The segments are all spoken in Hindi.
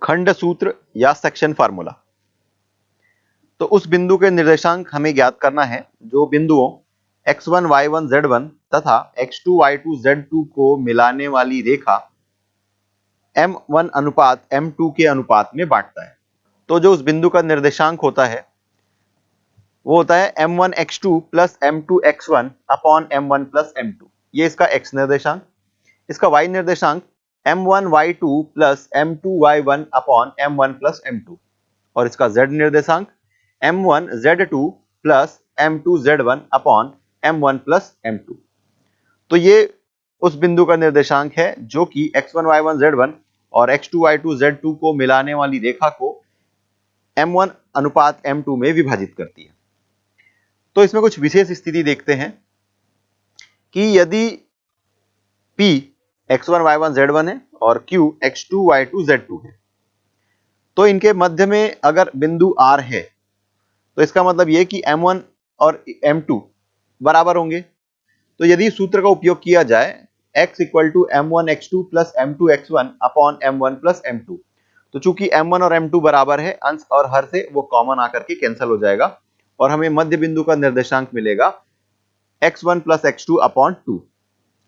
खंड सूत्र या सेक्शन फार्मूला। तो उस बिंदु के निर्देशांक हमें ज्ञात करना है जो बिंदुओं x1 y1 z1 तथा x2 y2 z2 को मिलाने वाली रेखा m1 अनुपात m2 के अनुपात में बांटता है। तो जो उस बिंदु का निर्देशांक होता है वो होता है m1 x2 plus m2 x1 upon m1 plus m2। ये इसका x निर्देशांक। इसका y निर्देशांक m1 y2 plus m2 y1 upon m1 plus m2 और इसका z निर्देशांक m1 z2 plus m2 z1 upon m1 plus m2। तो ये उस बिंदु का निर्देशांक है जो कि x1 y1 z1 और x2 y2 z2 को मिलाने वाली रेखा को m1 अनुपात m2 में विभाजित करती है। तो इसमें कुछ विशेष स्थिति देखते हैं कि यदि P x1 y1 z1 है और Q x2 y2 z2 है तो इनके मध्य में अगर बिंदु R है तो इसका मतलब यह कि m1 और m2 बराबर होंगे। तो यदि सूत्र का उपयोग किया जाए x equal to m1 x2 plus m2 x1 upon m1 plus m2, तो चूंकि m1 और m2 बराबर है अंश और हर से वो कॉमन आकर के कैंसिल हो जाएगा और हमें मध्य बिंदु का निर्देशांक मिलेगा x1 प्लस x2 अपॉन 2।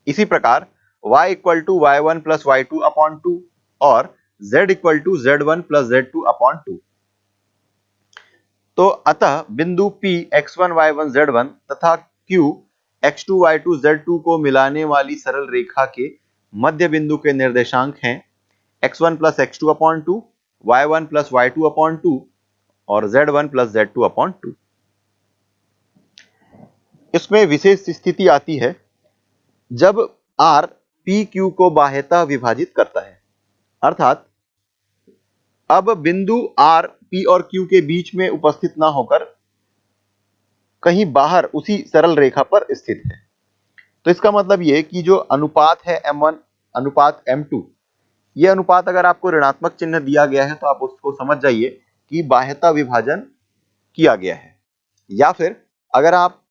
इसी प्रकार y equal to y1 plus y2 upon 2 और z equal to z1 plus z2 upon 2। तो अतः बिंदु P x1 y1 z1 तथा Q x2 y2 z2 को मिलाने वाली सरल रेखा के मध्य बिंदु के निर्देशांक हैं x1 plus x2 upon 2, y1 plus y2 upon 2 और z1 प्लस z2 अपॉन 2। इसमें विशेष स्थिति आती है जब R PQ को बाह्यतः विभाजित करता है, अर्थात अब बिंदु R P और Q के बीच में उपस्थित ना होकर कहीं बाहर उसी सरल रेखा पर स्थित है। तो इसका मतलब यह कि जो अनुपात है m1 अनुपात m2, यह अनुपात अगर आपको ऋणात्मक चिन्ह दिया गया है तो आप उसको समझ जाइए कि बाह्यतः विभाजन किया गया है। या फिर अगर आप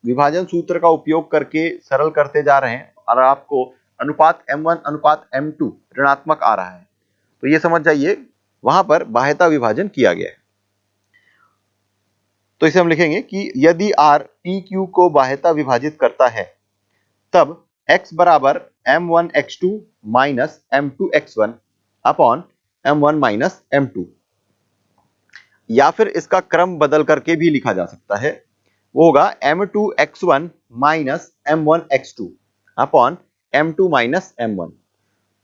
विभाजन सूत्र का उपयोग करके सरल करते जा रहे हैं और आपको अनुपात m1 अनुपात m2 ऋणात्मक आ रहा है तो ये समझ जाइए वहां पर बाह्यतः विभाजन किया गया है। तो इसे हम लिखेंगे कि यदि R PQ को बाह्यतः विभाजित करता है तब x बराबर m1 x2 minus m2 x1 upon m1 minus m2, या फिर इसका क्रम बदल करके भी लिखा जा सकता है, वो होगा m2 x1 minus m1 x2 upon m2 minus m1।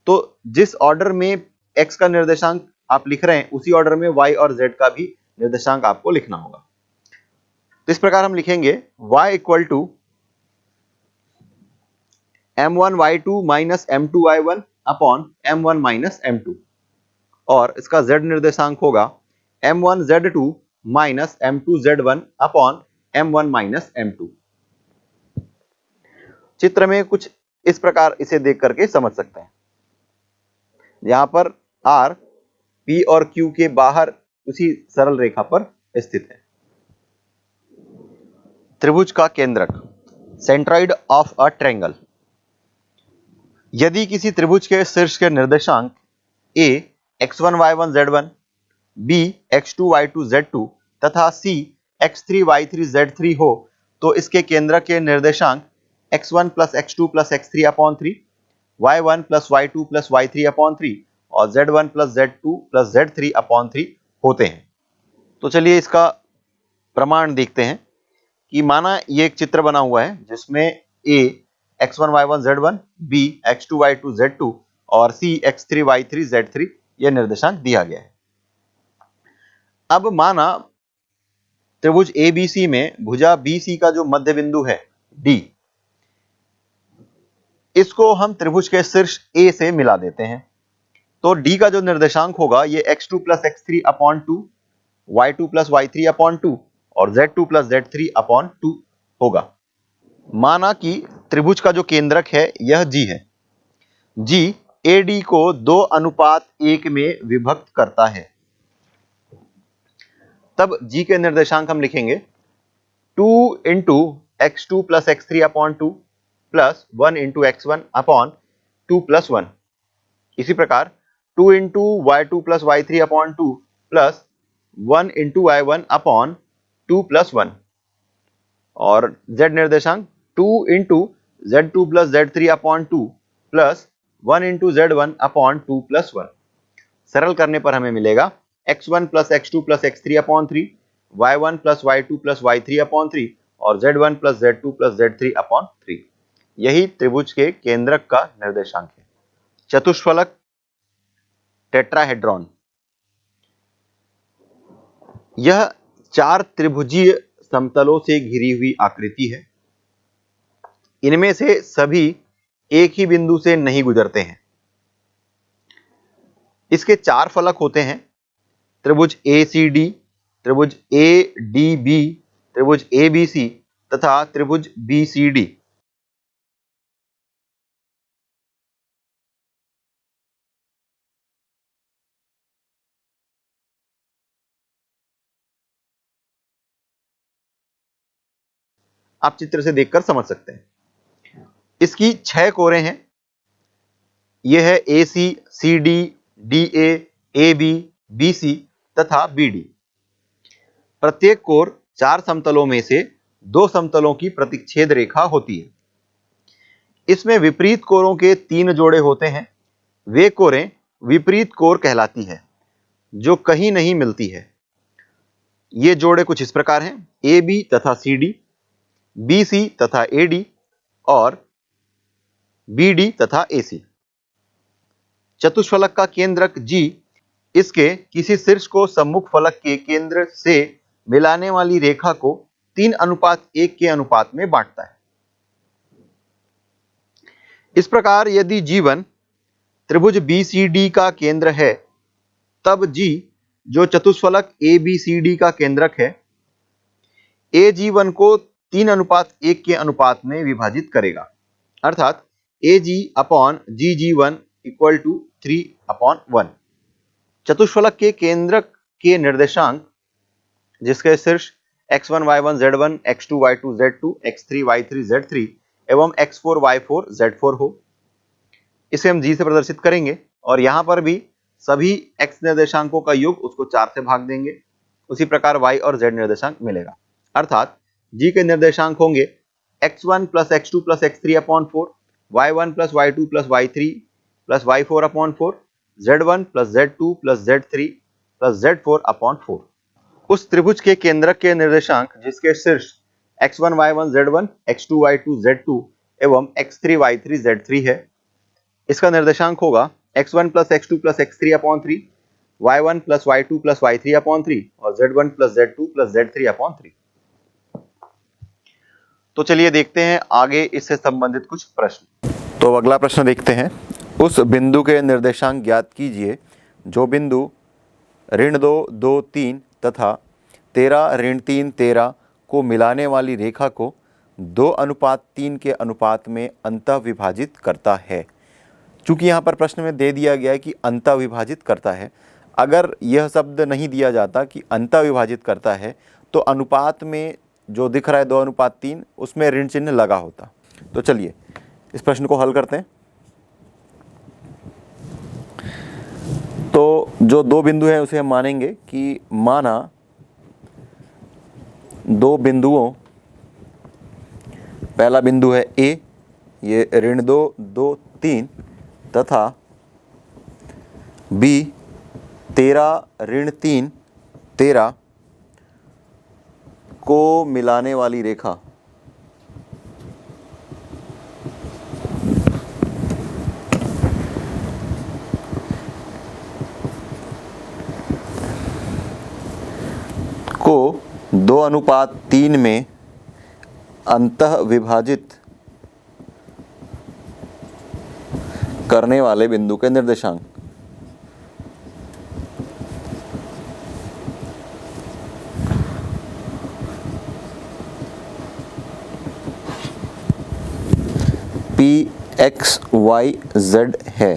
तो जिस ऑर्डर में x का निर्देशांक आप लिख रहे हैं उसी ऑर्डर में y और z का भी निर्देशांक आपको लिखना होगा। तो इस प्रकार हम लिखेंगे y equal to m1 y2 minus m2 y1 upon m1 minus m2 और इसका z निर्देशांक होगा m1 z2 minus m2 z1 upon m1 minus m2। चित्र में कुछ इस प्रकार इसे देख करके समझ सकते हैं। यहां पर R P और Q के बाहर उसी सरल रेखा पर स्थित है। त्रिभुज का केंद्रक, सेंट्रॉइड ऑफ अ ट्रायंगल। यदि किसी त्रिभुज के शीर्ष के निर्देशांक A x1 y1 z1, B x2 y2 z2 तथा C x3 y3 z3 हो तो इसके केंद्रक के निर्देशांक x1 plus x2 plus x3 upon 3, y1 plus y2 plus y3 upon 3 और z1 plus z2 plus z3 upon 3 होते हैं। तो चलिए इसका प्रमाण देखते हैं कि माना ये एक चित्र बना हुआ है जिसमें A x1 y1 z1, B x2 y2 z2 और C x3 y3 z3 यह निर्देशांक दिया गया है। अब माना त्रिभुज ABC में भुजा BC का जो मध्य बिंदु है D, इसको हम त्रिभुज के शीर्ष A से मिला देते हैं। तो D का जो निर्देशांक होगा ये x2 plus x3 upon 2, y2 plus y3 upon 2 और z2 प्लस z3 अपॉन 2 होगा। माना कि त्रिभुज का जो केंद्रक है यह G है। G AD को 2 अनुपात 1 में विभक्त करता है। तब G के निर्देशांक हम लिखेंगे 2 into x2 plus x3 upon 2 plus 1 into x1 upon 2 plus 1। इसी प्रकार 2 into y two plus y three upon two plus 1 into y one upon two plus one, और z निर्देशांक 2 into z two plus z three upon two plus 1 into z one upon two plus one. सरल करने पर हमें मिलेगा x1 plus x2 plus x3 upon three, y1 plus y2 plus y3 upon three और z1 plus z2 plus z3 upon three. यही त्रिभुज के केंद्रक का निर्देशांक है। चतुष्फलक टेट्राहेड्रॉन, यह चार त्रिभुजीय समतलों से घिरी हुई आकृति है। इनमें से सभी एक ही बिंदु से नहीं गुजरते हैं। इसके चार फलक होते हैं, त्रिभुज ACD, त्रिभुज ADB, त्रिभुज ABC तथा त्रिभुज BCD। आप चित्र से देखकर समझ सकते हैं। इसकी 6 कोरें हैं। यह है AC, CD, DA, AB, BC तथा BD। प्रत्येक कोर चार समतलों में से दो समतलों की प्रतिच्छेद रेखा होती है। इसमें विपरीत कोरों के 3 जोड़े होते हैं। वे कोरें विपरीत कोर कहलाती है, जो कहीं नहीं मिलती है। ये जोड़े कुछ इस प्रकार हैं, AB तथा CD, BC तथा AD और BD तथा AC। चतुष्फलक का केंद्रक G इसके किसी शीर्ष को सम्मुख फलक के केंद्र से मिलाने वाली रेखा को 3:1 के अनुपात में बांटता है। इस प्रकार यदि G1 त्रिभुज BCD का केंद्र है, तब G जो चतुष्फलक ABCD का केंद्रक है, AG1 को 3:1 के अनुपात में विभाजित करेगा, अर्थात AG upon GG1 equal to 3/1। चतुष्फलक के केंद्रक के निर्देशांक, जिसके शीर्ष x1 y1 z1, x2 y2 z2, x3 y3 z3 एवं x4 y4 z4 हो, इसे हम G से प्रदर्शित करेंगे और यहां पर भी सभी x निर्देशांकों का योग उसको 4 से भाग देंगे। उसी प्रकार y और z निर्देशांक मिलेगा, अर्थात G के निर्देशांक होंगे x1 plus x2 plus x3 upon 4, y1 plus y2 plus y3 plus y4 upon 4, z1 plus z2 plus z3 plus z4 upon 4। उस त्रिभुज के केंद्रक के निर्देशांक, जिसके शीर्ष x1 y1 z1, x2 y2 z2 एवं x3 y3 z3 है, इसका निर्देशांक होगा x1 plus x2 plus x3 upon 3, y1 plus y2 plus y3 upon 3 और z1 plus z2 plus z3 upon 3। तो चलिए देखते हैं आगे इससे संबंधित कुछ प्रश्न। तो अगला प्रश्न देखते हैं। उस बिंदु के निर्देशांक ज्ञात कीजिए जो बिंदु ऋण 2 2 3 तथा 13 ऋण 3 13 को मिलाने वाली रेखा को 2:3 के अनुपात में अंतः विभाजित करता है। चूंकि यहाँ पर प्रश्न में दे दिया गया है कि अंतः विभाजित करता है, अगर यह शब्द नहीं दिया जाता कि अंतः विभाजित करता है, तो अनुपात में जो दिख रहा है 2:3 उसमें ऋण चिन्ह लगा होता। तो चलिए इस प्रश्न को हल करते हैं। तो जो दो बिंदु है उसे हम मानेंगे कि माना दो बिंदुओं, पहला बिंदु है A, ये ऋण 2 2 3 तथा B 13 ऋण 3 13 को मिलाने वाली रेखा को 2:3 में अंतः विभाजित करने वाले बिंदु के निर्देशांक। X, Y, Z है।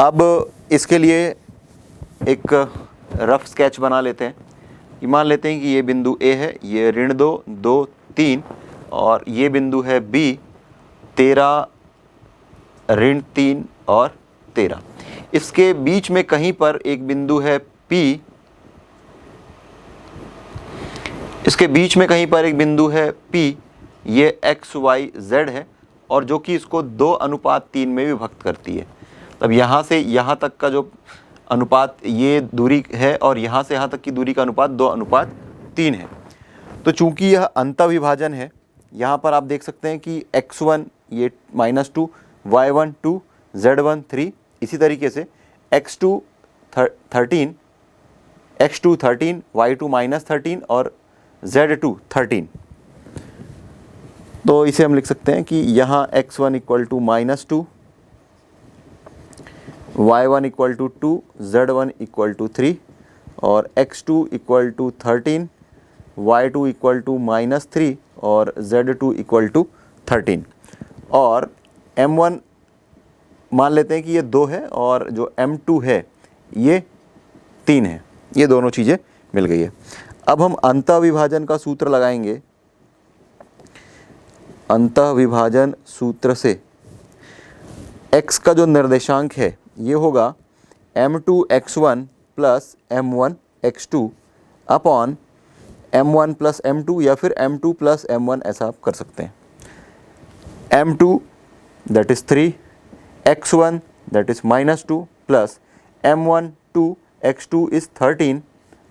अब इसके लिए एक रफ स्केच बना लेते हैं कि मान लेते हैं कि ये बिंदु A है, ये ऋण 2 2 3 और ये बिंदु है B 13 ऋण 3 और 13। इसके बीच में कहीं पर एक बिंदु है P, इसके बीच में कहीं पर एक बिंदु है P, ये x y z है और जो कि इसको 2:3 में विभक्त करती है। तब यहाँ से यहाँ तक का जो अनुपात ये दूरी है और यहाँ से यहाँ तक की दूरी का अनुपात 2:3 है। तो चूंकि यह अंतःविभाजन है, यहाँ पर आप देख सकते हैं कि x1 ये -2, y1 2, z1 3, इसी तरीके से x2 13, y2 -13 और z2 13। तो इसे हम लिख सकते हैं कि यहाँ x1 = -2, y1 = 2, z1 = 3 और x2 = 13, y2 = -3 और z2 = 13। और m1 मान लेते हैं कि ये 2 है और जो m2 है ये 3 है। ये दोनों चीज़ें मिल गई है। अब हम अंतःविभाजन का सूत्र लगाएंगे। अंतःविभाजन सूत्र से x का जो निर्देशांक है ये होगा m2 x1 plus m1 x2 upon m1 plus m2 या फिर m2 प्लस m1, ऐसा आप कर सकते हैं। m2 that is 3, x1 that is -2 plus m1 2, x2 is 13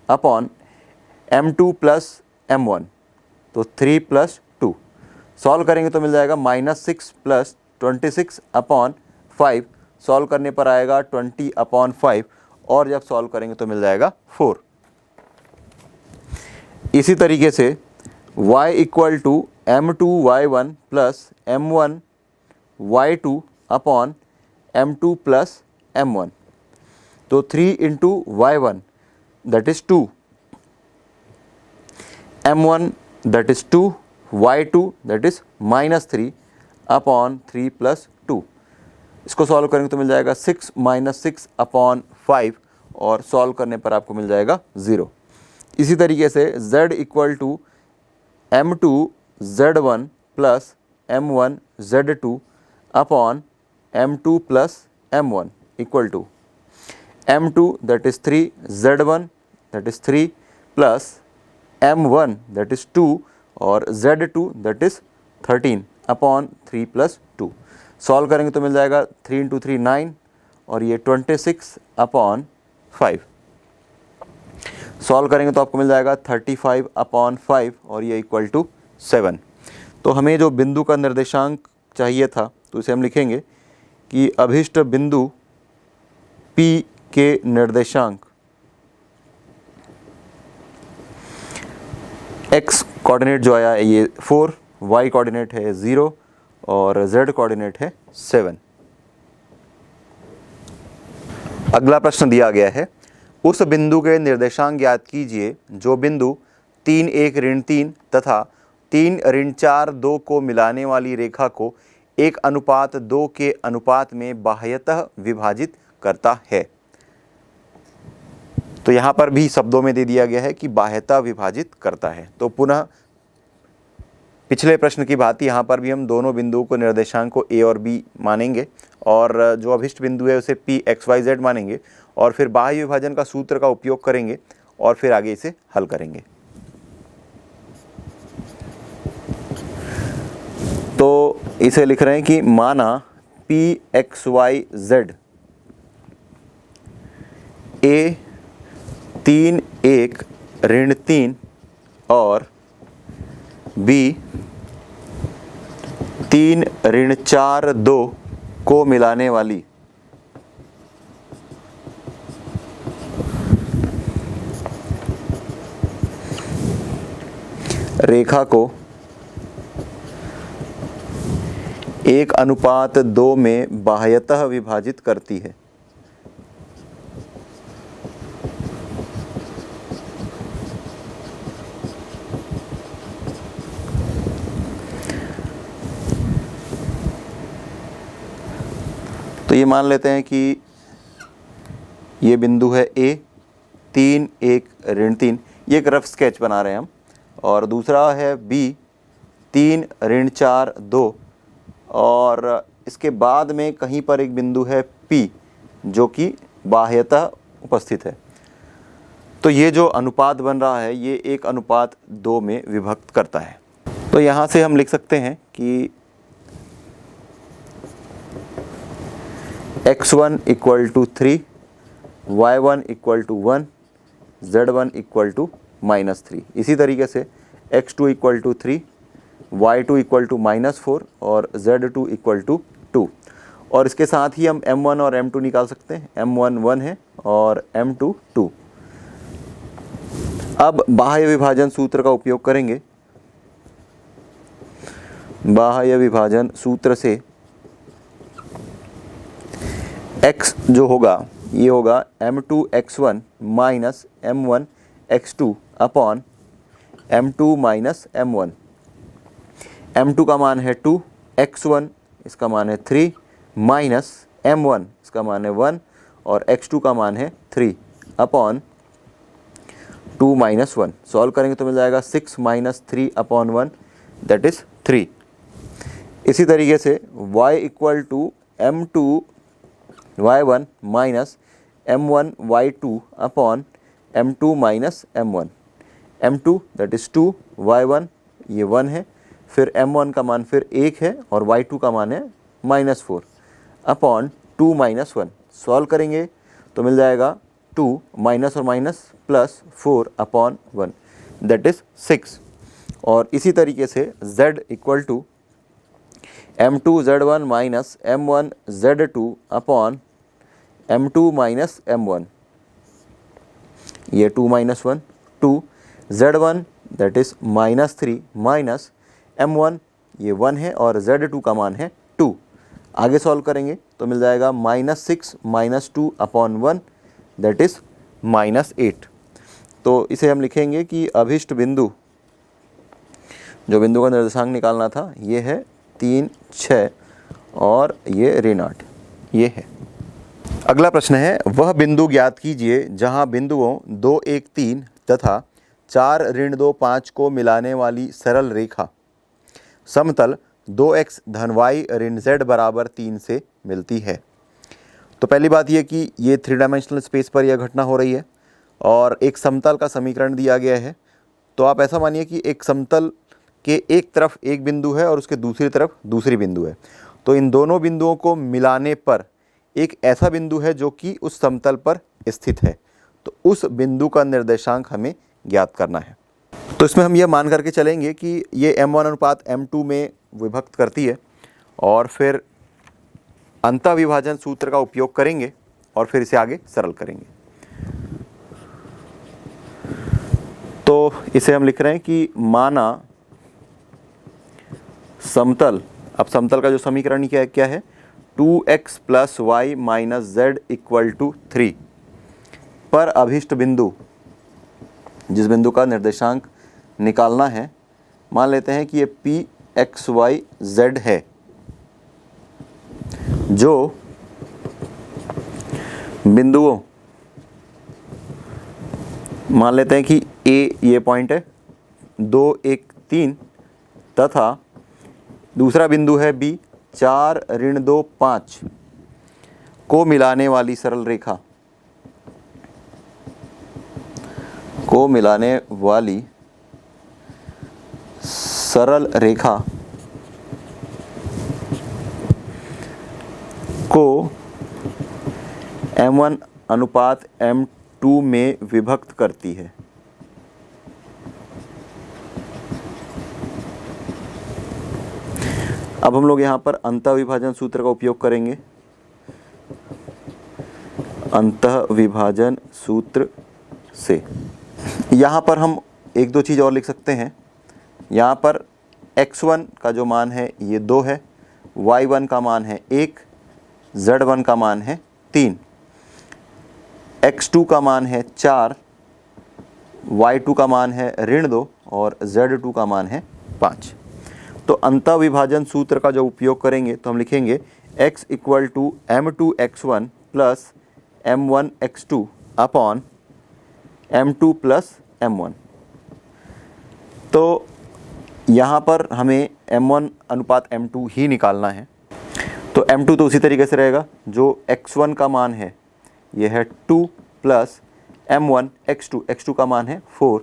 upon m2 plus m1, तो 3 + 2। सॉल्व करेंगे तो मिल जाएगा -6 + 26 अपॉन 5। सॉल्व करने पर आएगा 20/5 और जब सॉल्व करेंगे तो मिल जाएगा 4। इसी तरीके से y = m2 y1 plus m1 y2 upon m2 plus m1, तो 3 × y1 that is 2, m1 that is 2, y2 that is -3 upon 3 + 2। इसको सॉल्व करेंगे तो मिल जाएगा 6 - 6/5 और सॉल्व करने पर आपको मिल जाएगा 0। इसी तरीके से z = m2 z1 plus m1 z2 upon m2 plus m1 equal to m2 that is 3, z1 that is 3 plus m1 that is 2 और z2 that is 13 upon 3 + 2। Solve करेंगे तो मिल जाएगा 3 × 3 9 और ये 26/5। सॉल्व करेंगे तो आपको मिल जाएगा 35/5 और ये = 7। तो हमें जो बिंदु का निर्देशांक चाहिए था तो इसे हम लिखेंगे कि अभिष्ट बिंदु P के निर्देशांक x कोऑर्डिनेट जो आया ये 4, y कोऑर्डिनेट है 0 और z कोऑर्डिनेट है 7। अगला प्रश्न दिया गया है, उस बिंदु के निर्देशांक ज्ञात कीजिए जो बिंदु 3 1 ऋण 3 तथा 3 ऋण 4 2 को मिलाने वाली रेखा को 1:2 के अनुपात में बाह्यतः विभाजित करता है। तो यहाँ पर भी शब्दों में दे दिया गया है कि बाह्यतः विभाजित करता है। तो पुनः पिछले प्रश्न की भांति यहाँ पर भी हम दोनों बिंदुओं को निर्देशांक को a और b मानेंगे और जो अभिष्ट बिंदु है उसे p x y z मानेंगे और फिर बाह्य विभाजन का सूत्र का उपयोग करेंगे और फिर आगे इसे हल करेंगे। तो इसे लिख रहे हैं कि माना p x y z a 3 1 ऋण 3 और b 3 ऋण 4 2 को मिलाने वाली रेखा को 1:2 में बाह्यतः विभाजित करती है। तो ये मान लेते हैं कि ये बिंदु है A 3 1 ऋण 3, ये एक रफ स्केच बना रहे हैं हम, और दूसरा है B 3 ऋण 4 2 और इसके बाद में कहीं पर एक बिंदु है P जो कि बाह्यतः उपस्थित है। तो ये जो अनुपात बन रहा है ये 1:2 में विभक्त करता है। तो यहाँ से हम लिख सकते हैं कि x1 = 3, y1 = 1, z1 = -3। इसी तरीके से x2 = 3, y2 = -4 और z2 = 2। और इसके साथ ही हम m1 और m2 निकाल सकते हैं। m1 1 है और m2 2। अब बाह्य विभाजन सूत्र का उपयोग करेंगे। बाह्य विभाजन सूत्र से x जो होगा ये होगा m2 x1 minus m1 x2 upon m2 minus m1। m2 का मान है 2, x1 इसका मान है 3 माइनस m1 इसका मान है 1 और x2 का मान है 3 अपॉन 2 माइनस 1। सॉल्व करेंगे तो मिल जाएगा 6 माइनस 3 अपॉन 1 दैट इज 3। इसी तरीके से y = m2 y1 minus m1 y2 upon m2 minus m1। m2 that is 2, y1 ये 1 है, फिर m1 का मान फिर 1 है और y2 का मान है -4 अपॉन 2 माइनस 1। सॉल्व करेंगे तो मिल जाएगा 2 माइनस और minus plus 4 upon 1 that is 6। और इसी तरीके से z = m2 z1 minus m1 z2 upon m2 minus m1 ये 2 minus 1 2 z1 that is -3 minus m1 ये 1 है और z2 का मान है 2। आगे सॉल्व करेंगे तो मिल जाएगा -6 माइनस 2 अपॉन 1 दैट इज़ -8। तो इसे हम लिखेंगे कि अभिष्ट बिंदु, जो बिंदु का निर्देशांक निकालना था ये है 3, 6 और ये ऋण 8 ये है। अगला प्रश्न है, वह बिंदु ज्ञात कीजिए जहां बिंदुओं 2, 1, 3 तथा 4, ऋण 2, 5 को मिलाने वाली सरल रेखा समतल 2x धन y ऋण z बराबर 3 से मिलती है। तो पहली बात यह कि ये 3 डायमेंशनल स्पेस पर यह घटना हो रही है और एक समतल का समीकरण दिया गया है। तो आप ऐसा मानिए कि एक समतल के एक तरफ एक बिंदु है और उसके दूसरी तरफ दूसरी बिंदु है। तो इन दोनों बिंदुओं को मिलाने पर एक ऐसा बिंदु है जो कि उस समतल पर स्थित है। तो उस बिंदु का निर्देशांक हमें ज्ञात करना है। तो इसमें हम यह मान करके चलेंगे कि ये m1:m2 में विभक्त करती है और फिर अंतः विभाजन सूत्र का उपयोग करेंगे और फिर इसे आगे सरल करेंगे। तो इसे हम लिख रहे हैं कि माना समतल, अब समतल का जो समीकरण क्या है 2x + y - z = 3 पर अभिष्ट बिंदु, जिस बिंदु का निर्देशांक निकालना है, मान लेते हैं कि ये p x y z है, जो बिंदुओं, मान लेते हैं कि a ये पॉइंट है 2, 1, 3 तथा दूसरा बिंदु है b 4, ऋण 2, 5 को मिलाने वाली सरल रेखा, को मिलाने वाली सरल रेखा को m1:m2 में विभक्त करती है। अब हम लोग यहाँ पर अंतः विभाजन सूत्र का उपयोग करेंगे। अंतः विभाजन सूत्र से यहाँ पर हम एक दो चीज़ और लिख सकते हैं। यहाँ पर x1 का जो मान है ये 2 है, y1 का मान है 1, z1 का मान है 3, x2 का मान है 4, y2 का मान है ऋण 2 और z2 का मान है 5। तो अंतः विभाजन सूत्र का जो उपयोग करेंगे तो हम लिखेंगे x = m2x1 + m1x2 upon m2 + m1। तो यहाँ पर हमें m1:m2 ही निकालना है। तो m2 तो उसी तरीके से रहेगा, जो x1 का मान है ये है 2 प्लस m1 x2 का मान है 4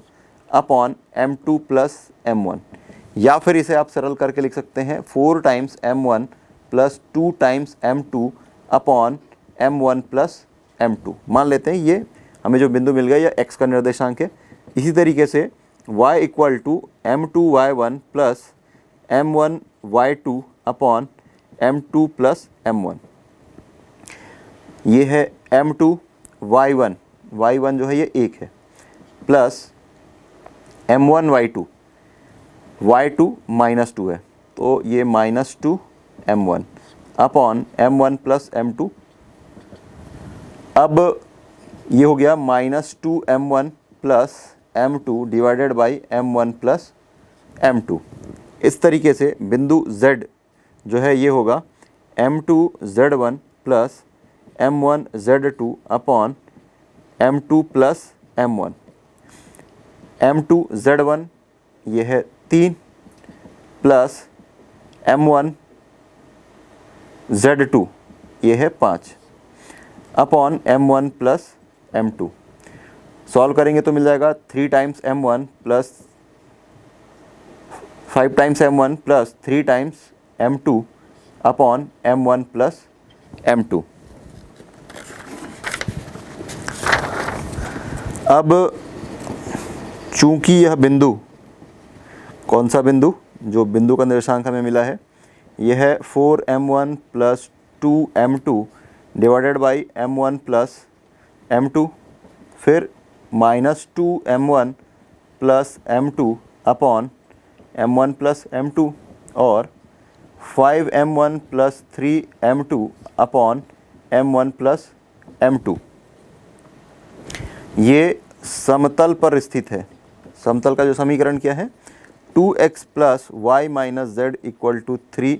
अपॉन m2 प्लस m1, या फिर इसे आप सरल करके लिख सकते हैं 4 times m1 plus 2 times m2 upon m1 plus m2। मान लेते हैं ये हमें जो बिंदु मिल गया यह x का निर्देशांक है। इसी तरीके से y equal to m2y1 plus m1y2 upon m2 plus m1, ये है m2y1, y1 जो है ये 1 है, प्लस m1y2, y2 -2 है तो ये -2 m1 upon m1 plus m2। अब ये हो गया -2 m1 plus m2 divided by m1 plus m2। इस तरीके से बिंदु z जो है ये होगा m2z1 plus m1z2 upon m2 plus m1। m2z1 ये है 3 प्लस m1z2 ये है 5 upon m1 plus m2। Solve करेंगे तो मिल जाएगा 3 times m1 plus 5 times m1 plus 3 times m2 upon m1 plus m2। अब चूंकि यह बिंदु, कौन सा बिंदु, जो बिंदु का निर्देशांक हमें मिला है यह है 4m1 plus 2m2 divided by m1 plus m2, फिर -2m1 plus m2 upon m1 plus m2 और 5m1 plus 3m2 upon m1 plus m2। ये समतल पर स्थित है। समतल का जो समीकरण क्या है 2x plus y minus z equal to 3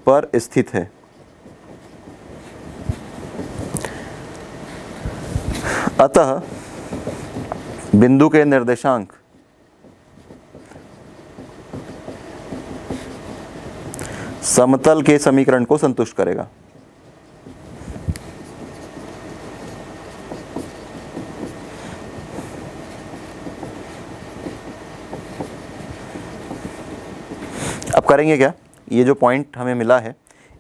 पर स्थित है। अतः बिंदु के निर्देशांक समतल के समीकरण को संतुष्ट करेगा। अब करेंगे क्या, ये जो पॉइंट हमें मिला है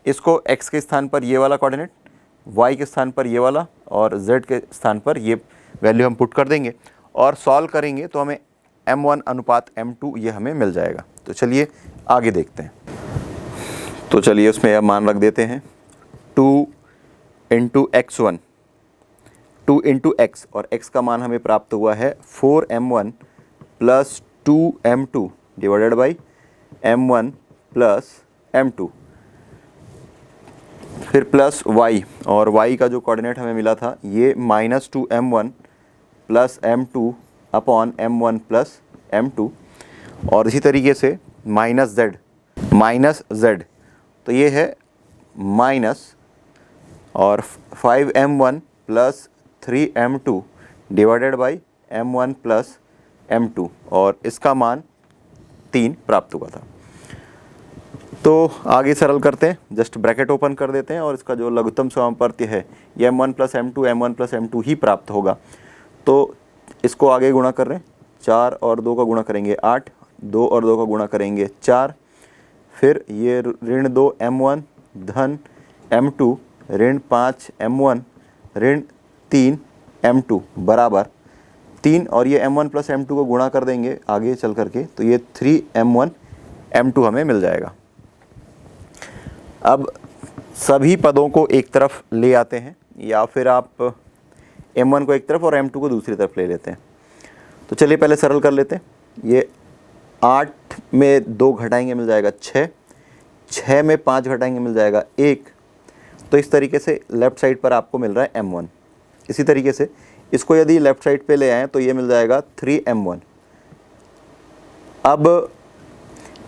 इसको x के स्थान पर ये वाला कोऑर्डिनेट, y के स्थान पर ये वाला और z के स्थान पर ये वैल्यू हम पुट कर देंगे और सॉल्व करेंगे तो हमें m1 अनुपात m2 ये हमें मिल जाएगा। तो चलिए आगे देखते हैं। तो चलिए उसमें यह मान रख देते हैं 2 इंटू x1, 2 इंटू x, और x का मान हमें प्राप्त हुआ है 4m1 plus 2m2 divided by m1 plus m2, फिर प्लस y, और y का जो कोऑर्डिनेट हमें मिला था ये -2m1 plus m2 upon m1 plus m2, और इसी तरीके से माइनस z, तो ये है माइनस और 5m1 plus 3m2 divided by m1 plus m2, और इसका मान 3 प्राप्त हुआ था। तो आगे सरल करते हैं, जस्ट ब्रैकेट ओपन कर देते हैं और इसका जो लघुत्तम समापवर्ती है ये m1 प्लस m2 ही प्राप्त होगा। तो इसको आगे गुणा कर रहे हैं, 4 और 2 का गुणा करेंगे 8, 2 और 2 का गुणा करेंगे 4, फिर ये ऋण 2 m1 धन m2 ऋण 5 m1 ऋण 3 m2 बराबर 3, और ये m1 प्लस m2 को गुणा कर देंगे आगे चल करके तो ये 3m1 m2 हमें मिल जाएगा। अब सभी पदों को एक तरफ ले आते हैं, या फिर आप m1 को एक तरफ और m2 को दूसरी तरफ ले लेते हैं। तो चलिए पहले सरल कर लेते हैं। ये 8 में 2 घटाएंगे मिल जाएगा 6, 6 में 5 घटाएंगे मिल जाएगा 1। तो इस तरीके से लेफ़्ट साइड पर आपको मिल रहा है m1। इसी तरीके से इसको यदि लेफ़्ट साइड पे ले आएँ तो ये मिल जाएगा 3m1। अब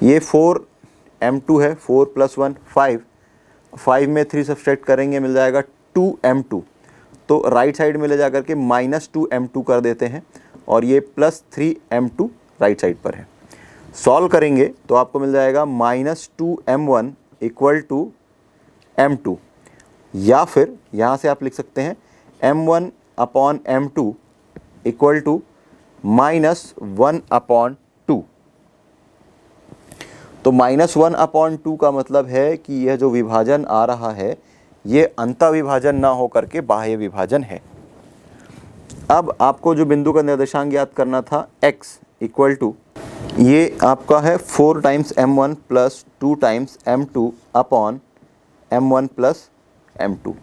ये 4m2 है, 4 प्लस 1 5, 5 में 3 सब्सट्रैक्ट करेंगे मिल जाएगा 2m2। तो राइट साइड में ले जा करके -2m2 कर देते हैं और ये +3m2 राइट साइड पर है। सॉल्व करेंगे तो आपको मिल जाएगा -2m1 इक्वल टू m2, या फिर यहाँ से आप लिख सकते हैं m1 upon m2 equal to -1/2। तो -1/2 का मतलब है कि यह जो विभाजन आ रहा है ये अंतःविभाजन ना हो करके बाह्य विभाजन है। अब आपको जो बिंदु का निर्देशांक ज्ञात करना था x इक्वल टू, ये आपका है 4 times m1 plus 2 times m2 upon m1 plus m2।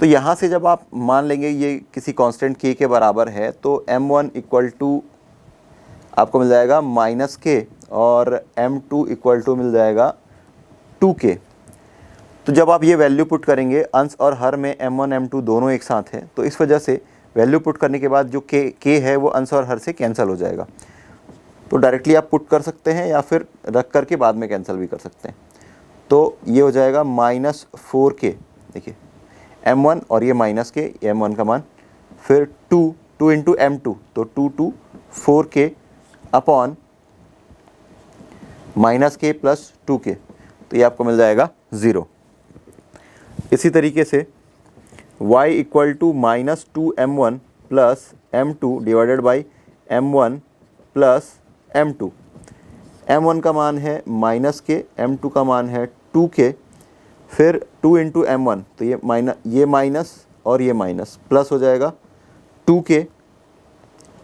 तो यहाँ से जब आप मान लेंगे ये किसी कांस्टेंट k के बराबर है तो m1 इक्वल टू आपको मिल जाएगा -k और m2 इक्वल टू मिल जाएगा 2k। तो जब आप ये वैल्यू पुट करेंगे, अंश और हर में m1 m2 दोनों एक साथ हैं, तो इस वजह से वैल्यू पुट करने के बाद जो k है वो अंश और हर से कैंसिल हो जाएगा। तो डायरेक्टली आप पुट कर सकते हैं या फिर रख करके बाद में कैंसिल भी कर सकते हैं। तो ये हो जाएगा -4k, देखिए m1 और ये -k, m1 का मान, फिर 2 इंटू m2 तो 2 4k upon -k plus 2k, तो ये आपको मिल जाएगा 0। इसी तरीके से y equal to -2m1 plus m2 divided by m1 plus m2। m1 का मान है -k, m2 का मान है 2k, फिर 2 इंटू m1 तो ये माइनस और ये माइनस प्लस हो जाएगा 2k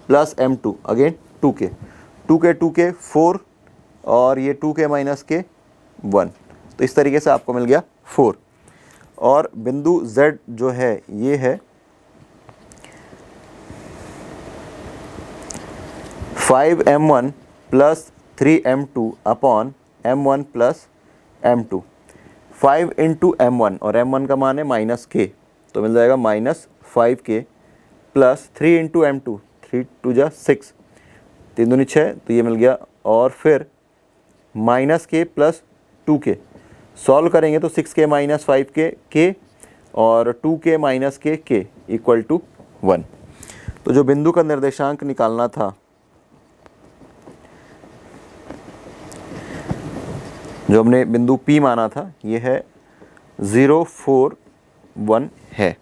plus m2 again 2k 4 और ये 2k माइनस के 1। तो इस तरीके से आपको मिल गया 4। और बिंदु z जो है ये है 5m1 plus 3m2 upon m1 plus m2। 5 into m1 और m1 का मान है -k, तो मिल जाएगा -5k प्लस 3 इंटू m2, 3 2 जा 6, 3 दूनी 6, तो ये मिल गया। और फिर -k प्लस 2k, सॉल्व करेंगे तो 6k माइनस 5k k और 2k minus k equal to 1। तो जो बिंदु का निर्देशांक निकालना था, जो हमने बिंदु P माना था, ये है 0 4 1 है।